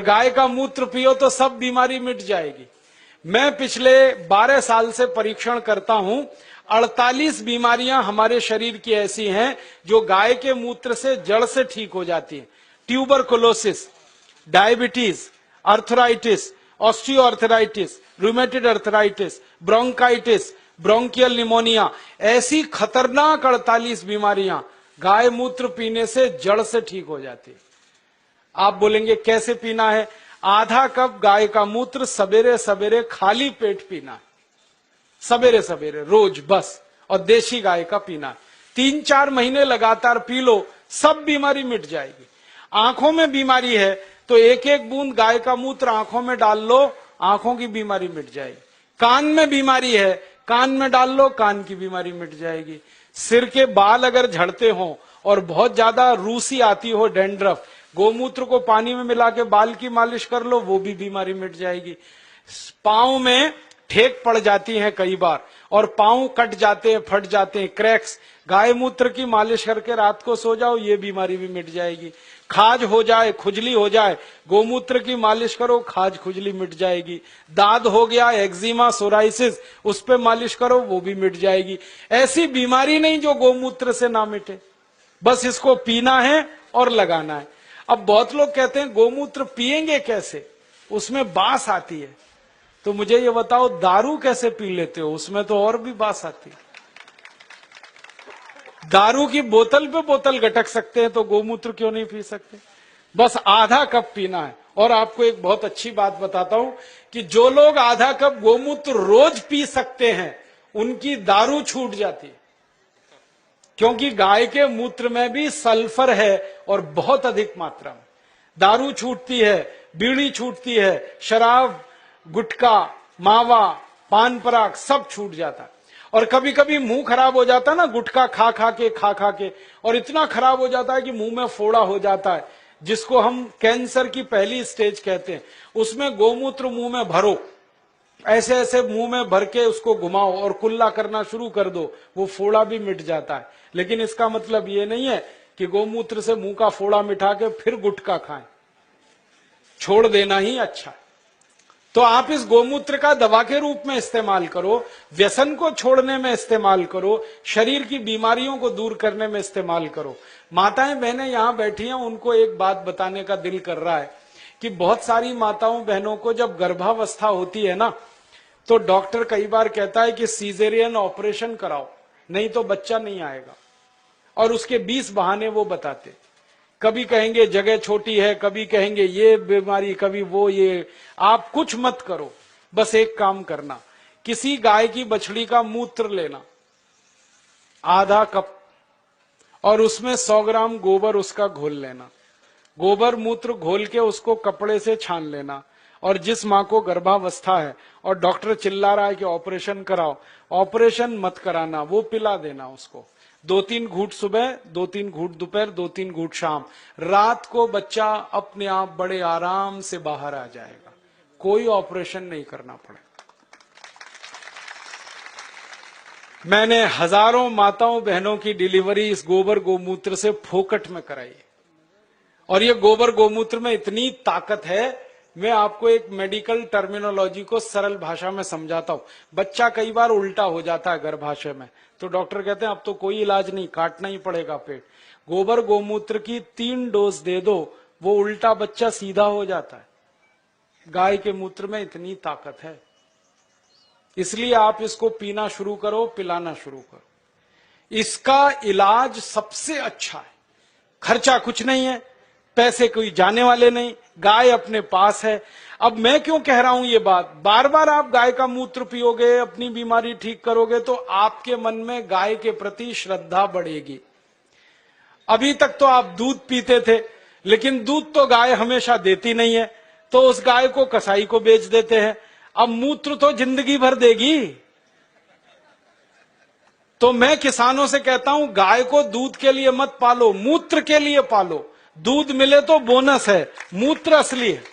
गाय का मूत्र पियो तो सब बीमारी मिट जाएगी। मैं पिछले 12 साल से परीक्षण करता हूं, 48 बीमारियां हमारे शरीर की ऐसी हैं जो गाय के मूत्र से जड़ से ठीक हो जाती हैं। Tuberculosis, diabetes, arthritis, osteoarthritis, rheumatoid arthritis, bronchitis, bronchial pneumonia, ऐसी खतरनाक 48 बीमारियां गाय मूत्र पीने से जड़ से ठीक हो जाती है। आप बोलेंगे कैसे पीना है? आधा कप गाय का मूत्र सवेरे सवेरे खाली पेट पीना है, सवेरे सवेरे रोज बस, और देशी गाय का पीना है। 3-4 महीने लगातार पी लो, सब बीमारी मिट जाएगी। आंखों में बीमारी है तो एक एक बूंद गाय का मूत्र आंखों में डाल लो, आंखों की बीमारी मिट जाएगी। कान में बीमारी है, कान में डाल लो, कान की बीमारी मिट जाएगी। सिर के बाल अगर झड़ते हो और बहुत ज्यादा रूसी आती हो, डैंड्रफ, गोमूत्र को पानी में मिला के बाल की मालिश कर लो, वो भी बीमारी मिट जाएगी। पांव में ठेक पड़ जाती है कई बार और पांव कट जाते हैं, फट जाते हैं, क्रैक्स, गाय मूत्र की मालिश करके रात को सो जाओ, ये बीमारी भी मिट जाएगी। खाज हो जाए, खुजली हो जाए, गोमूत्र की मालिश करो, खाज खुजली मिट जाएगी। दाद हो गया, एक्जिमा, सोराइसिस, उस पे मालिश करो, वो भी मिट जाएगी। ऐसी बीमारी नहीं जो गोमूत्र से ना मिटे। बस इसको पीना है और लगाना है। अब बहुत लोग कहते हैं गोमूत्र पिएंगे कैसे, उसमें बास आती है। तो मुझे ये बताओ, दारू कैसे पी लेते हो? उसमें तो और भी बास आती है। दारू की बोतल पे बोतल गटक सकते हैं तो गोमूत्र क्यों नहीं पी सकते? बस आधा कप पीना है। और आपको एक बहुत अच्छी बात बताता हूं कि जो लोग आधा कप गोमूत्र रोज पी सकते हैं, उनकी दारू छूट जाती है, क्योंकि गाय के मूत्र में भी सल्फर है और बहुत अधिक मात्रा में। दारू छूटती है, बीड़ी छूटती है, शराब, गुटखा, मावा, पान पराग सब छूट जाता है। और कभी कभी मुंह खराब हो जाता है ना, गुटखा खा खा के, और इतना खराब हो जाता है कि मुंह में फोड़ा हो जाता है, जिसको हम कैंसर की पहली स्टेज कहते हैं। उसमें गोमूत्र मुंह में भरो, ऐसे ऐसे मुंह में भर के उसको घुमाओ और कुल्ला करना शुरू कर दो, वो फोड़ा भी मिट जाता है। लेकिन इसका मतलब ये नहीं है कि गोमूत्र से मुंह का फोड़ा मिटा के फिर गुटखा खाएं, छोड़ देना ही अच्छा। तो आप इस गोमूत्र का दवा के रूप में इस्तेमाल करो, व्यसन को छोड़ने में इस्तेमाल करो, शरीर की बीमारियों को दूर करने में इस्तेमाल करो। माताएं बहनें यहां बैठी हैं, उनको एक बात बताने का दिल कर रहा है कि बहुत सारी माताओं बहनों को जब गर्भावस्था होती है ना, तो डॉक्टर कई बार कहता है कि सीजेरियन ऑपरेशन कराओ, नहीं तो बच्चा नहीं आएगा। और उसके 20 बहाने वो बताते, कभी कहेंगे जगह छोटी है, कभी कहेंगे ये बीमारी, कभी वो ये। आप कुछ मत करो, बस एक काम करना, किसी गाय की बछड़ी का मूत्र लेना आधा कप, और उसमें 100 ग्राम गोबर उसका घोल लेना। गोबर मूत्र घोल के उसको कपड़े से छान लेना। और जिस मां को गर्भावस्था है और डॉक्टर चिल्ला रहा है कि ऑपरेशन कराओ, ऑपरेशन मत कराना, वो पिला देना उसको। 2-3 घूंट सुबह, 2-3 घूंट दोपहर, 2-3 घूंट शाम। रात को बच्चा अपने आप बड़े आराम से बाहर आ जाएगा, कोई ऑपरेशन नहीं करना पड़ेगा। मैंने हजारों माताओं बहनों की डिलीवरी इस गोबर गोमूत्र से फोकट में कराई है। और ये गोबर गोमूत्र में इतनी ताकत है, मैं आपको एक मेडिकल टर्मिनोलॉजी को सरल भाषा में समझाता हूं। बच्चा कई बार उल्टा हो जाता है गर्भाशय में, तो डॉक्टर कहते हैं अब तो कोई इलाज नहीं, काटना ही पड़ेगा पेट। गोबर गोमूत्र की 3 डोज दे दो, वो उल्टा बच्चा सीधा हो जाता है। गाय के मूत्र में इतनी ताकत है, इसलिए आप इसको पीना शुरू करो, पिलाना शुरू करो। इसका इलाज सबसे अच्छा है, खर्चा कुछ नहीं है, पैसे कोई जाने वाले नहीं, गाय अपने पास है। अब मैं क्यों कह रहा हूं ये बात, बार बार आप गाय का मूत्र पियोगे, अपनी बीमारी ठीक करोगे, तो आपके मन में गाय के प्रति श्रद्धा बढ़ेगी। अभी तक तो आप दूध पीते थे, लेकिन दूध तो गाय हमेशा देती नहीं है, तो उस गाय को कसाई को बेच देते हैं। अब मूत्र तो जिंदगी भर देगी। तो मैं किसानों से कहता हूं, गाय को दूध के लिए मत पालो, मूत्र के लिए पालो। दूध मिले तो बोनस है, मूत्र असली है।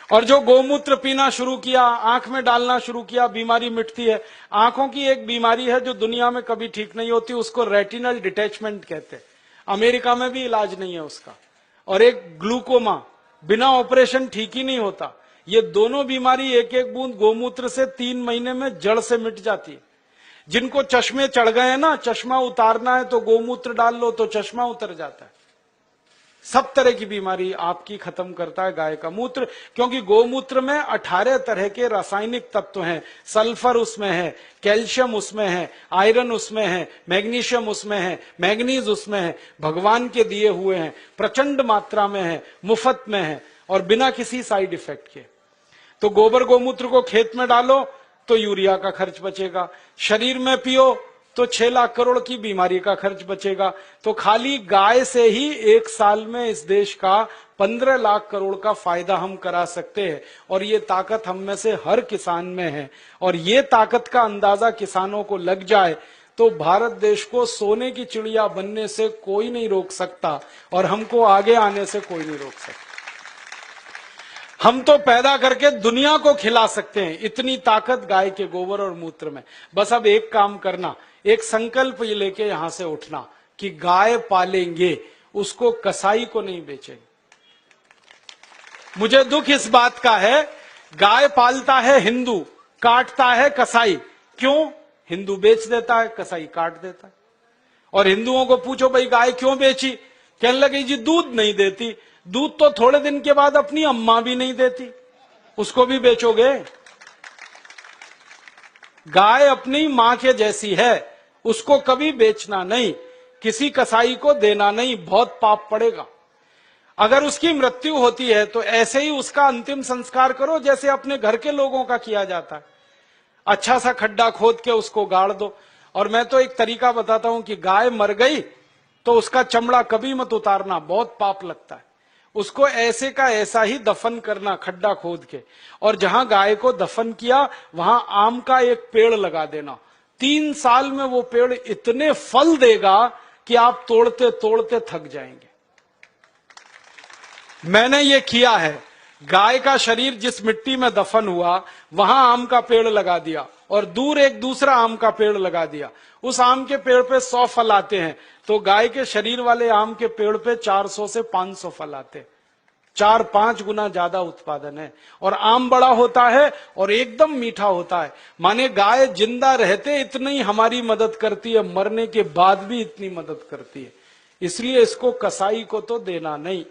और जो गोमूत्र पीना शुरू किया, आंख में डालना शुरू किया, बीमारी मिटती है। आंखों की एक बीमारी है जो दुनिया में कभी ठीक नहीं होती, उसको रेटिनल डिटैचमेंट कहते हैं। अमेरिका में भी इलाज नहीं है उसका। और एक ग्लूकोमा, बिना ऑपरेशन ठीक ही नहीं होता। ये दोनों बीमारी एक एक बूंद गोमूत्र से 3 महीने में जड़ से मिट जाती है। जिनको चश्मे चढ़ गए हैं ना, चश्मा उतारना है तो गोमूत्र डाल लो तो चश्मा उतर जाता है। सब तरह की बीमारी आपकी खत्म करता है गाय का मूत्र, क्योंकि गोमूत्र में 18 तरह के रासायनिक तत्व हैं। सल्फर उसमें है, कैल्शियम उसमें है, आयरन उसमें है, मैग्नीशियम उसमें है, मैग्नीज उसमें है, भगवान के दिए हुए हैं, प्रचंड मात्रा में है, मुफ्त में है और बिना किसी साइड इफेक्ट के। तो गोबर गोमूत्र को खेत में डालो तो यूरिया का खर्च बचेगा, शरीर में पियो तो 6 लाख करोड़ की बीमारी का खर्च बचेगा। तो खाली गाय से ही एक साल में इस देश का 15 लाख करोड़ का फायदा हम करा सकते हैं। और ये ताकत हम में से हर किसान में है। और ये ताकत का अंदाजा किसानों को लग जाए तो भारत देश को सोने की चिड़िया बनने से कोई नहीं रोक सकता और हमको आगे आने से कोई नहीं रोक सकता। हम तो पैदा करके दुनिया को खिला सकते हैं, इतनी ताकत गाय के गोबर और मूत्र में। बस अब एक काम करना, एक संकल्प ये लेके यहां से उठना कि गाय पालेंगे, उसको कसाई को नहीं बेचेंगे। मुझे दुख इस बात का है, गाय पालता है हिंदू, काटता है कसाई। क्यों? हिंदू बेच देता है, कसाई काट देता है। और हिंदुओं को पूछो भाई गाय क्यों बेची, कहने लगे जी दूध नहीं देती। दूध तो थोड़े दिन के बाद अपनी अम्मा भी नहीं देती, उसको भी बेचोगे? गाय अपनी मां के जैसी है, उसको कभी बेचना नहीं, किसी कसाई को देना नहीं, बहुत पाप पड़ेगा। अगर उसकी मृत्यु होती है तो ऐसे ही उसका अंतिम संस्कार करो जैसे अपने घर के लोगों का किया जाता है। अच्छा सा खड्डा खोद के उसको गाड़ दो। और मैं तो एक तरीका बताता हूं कि गाय मर गई तो उसका चमड़ा कभी मत उतारना, बहुत पाप लगता है। उसको ऐसे का ऐसा ही दफन करना, खड्डा खोद के। और जहां गाय को दफन किया वहां आम का एक पेड़ लगा देना। 3 साल में वो पेड़ इतने फल देगा कि आप तोड़ते तोड़ते थक जाएंगे। मैंने ये किया है। गाय का शरीर जिस मिट्टी में दफन हुआ वहां आम का पेड़ लगा दिया और दूर एक दूसरा आम का पेड़ लगा दिया। उस आम के पेड़ पे 100 फल आते हैं तो गाय के शरीर वाले आम के पेड़ पे 400 से 500 फल आते हैं। 4-5 गुना ज्यादा उत्पादन है। और आम बड़ा होता है और एकदम मीठा होता है। माने गाय जिंदा रहते इतनी हमारी मदद करती है, मरने के बाद भी इतनी मदद करती है। इसलिए इसको कसाई को तो देना नहीं।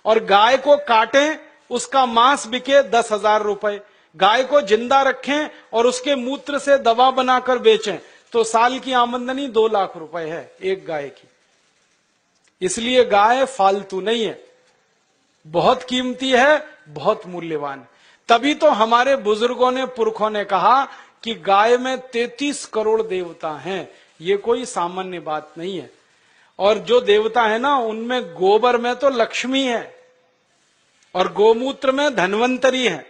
और गाय को काटें, उसका मांस बिके 10,000 रुपए। गाय को जिंदा रखें और उसके मूत्र से दवा बनाकर बेचें तो साल की आमदनी 2 लाख रुपए है एक गाय की। इसलिए गाय फालतू नहीं है, बहुत कीमती है, बहुत मूल्यवान। तभी तो हमारे बुजुर्गों ने, पुरखों ने कहा कि गाय में 33 करोड़ देवता हैं। ये कोई सामान्य बात नहीं है। और जो देवता है ना, उनमें गोबर में तो लक्ष्मी है और गोमूत्र में धन्वंतरी है।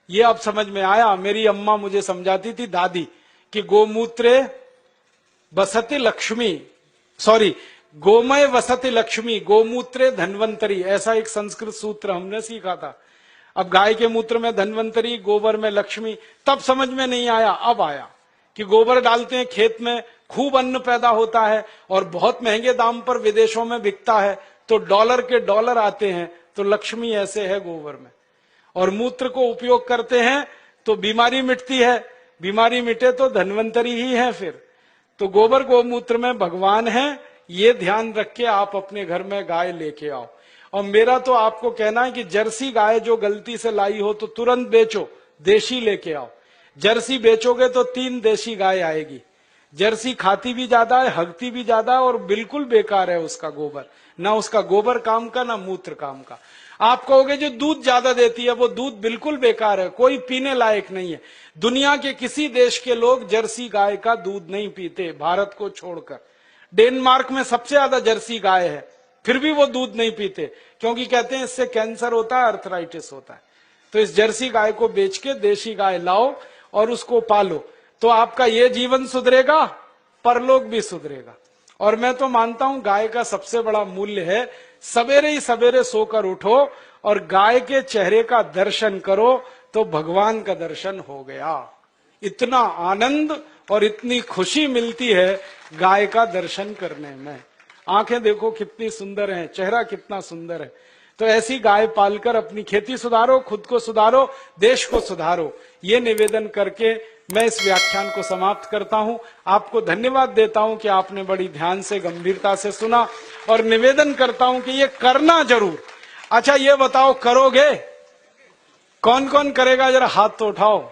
ये अब समझ में आया। मेरी अम्मा मुझे समझाती थी, दादी, कि गोमूत्रे वसति लक्ष्मी, सॉरी, गोमय वसति लक्ष्मी, गोमूत्रे धन्वंतरी, ऐसा एक संस्कृत सूत्र हमने सीखा था। अब गाय के मूत्र में धन्वंतरी, गोबर में लक्ष्मी, तब समझ में नहीं आया, अब आया कि गोबर डालते हैं खेत में, खूब अन्न पैदा होता है और बहुत महंगे दाम पर विदेशों में बिकता है, तो डॉलर के डॉलर आते हैं। तो लक्ष्मी ऐसे है गोबर में। और मूत्र को उपयोग करते हैं तो बीमारी मिटती है, बीमारी मिटे तो धन्वंतरी ही है फिर। तो गोबर गोमूत्र में भगवान है, ये ध्यान रख के आप अपने घर में गाय लेके आओ। और मेरा तो आपको कहना है कि जर्सी गाय जो गलती से लाई हो तो तुरंत बेचो, देशी लेके आओ। जर्सी बेचोगे तो 3 देशी गाय आएगी। जर्सी खाती भी ज्यादा है, हगती भी ज्यादा है और बिल्कुल बेकार है उसका गोबर। ना उसका गोबर काम का, ना मूत्र काम का। आप कहोगे जो दूध ज्यादा देती है, वो दूध बिल्कुल बेकार है, कोई पीने लायक नहीं है। दुनिया के किसी देश के लोग जर्सी गाय का दूध नहीं पीते, भारत को छोड़कर। डेनमार्क में सबसे ज्यादा जर्सी गाय है, फिर भी वो दूध नहीं पीते, क्योंकि कहते हैं इससे कैंसर होता है, अर्थराइटिस होता है। तो इस जर्सी गाय को बेच के देशी गाय लाओ और उसको पालो, तो आपका ये जीवन सुधरेगा, परलोक भी सुधरेगा। और मैं तो मानता हूं गाय का सबसे बड़ा मूल्य है, सवेरे ही सवेरे सोकर उठो और गाय के चेहरे का दर्शन करो तो भगवान का दर्शन हो गया। इतना आनंद और इतनी खुशी मिलती है गाय का दर्शन करने में। आंखें देखो कितनी सुंदर हैं, चेहरा कितना सुंदर है। तो ऐसी गाय पालकर अपनी खेती सुधारो, खुद को सुधारो, देश को सुधारो। ये निवेदन करके मैं इस व्याख्यान को समाप्त करता हूं। आपको धन्यवाद देता हूं कि आपने बड़ी ध्यान से, गंभीरता से सुना, और निवेदन करता हूं कि ये करना जरूर। अच्छा, ये बताओ, करोगे? कौन कौन करेगा? जरा हाथ तो उठाओ।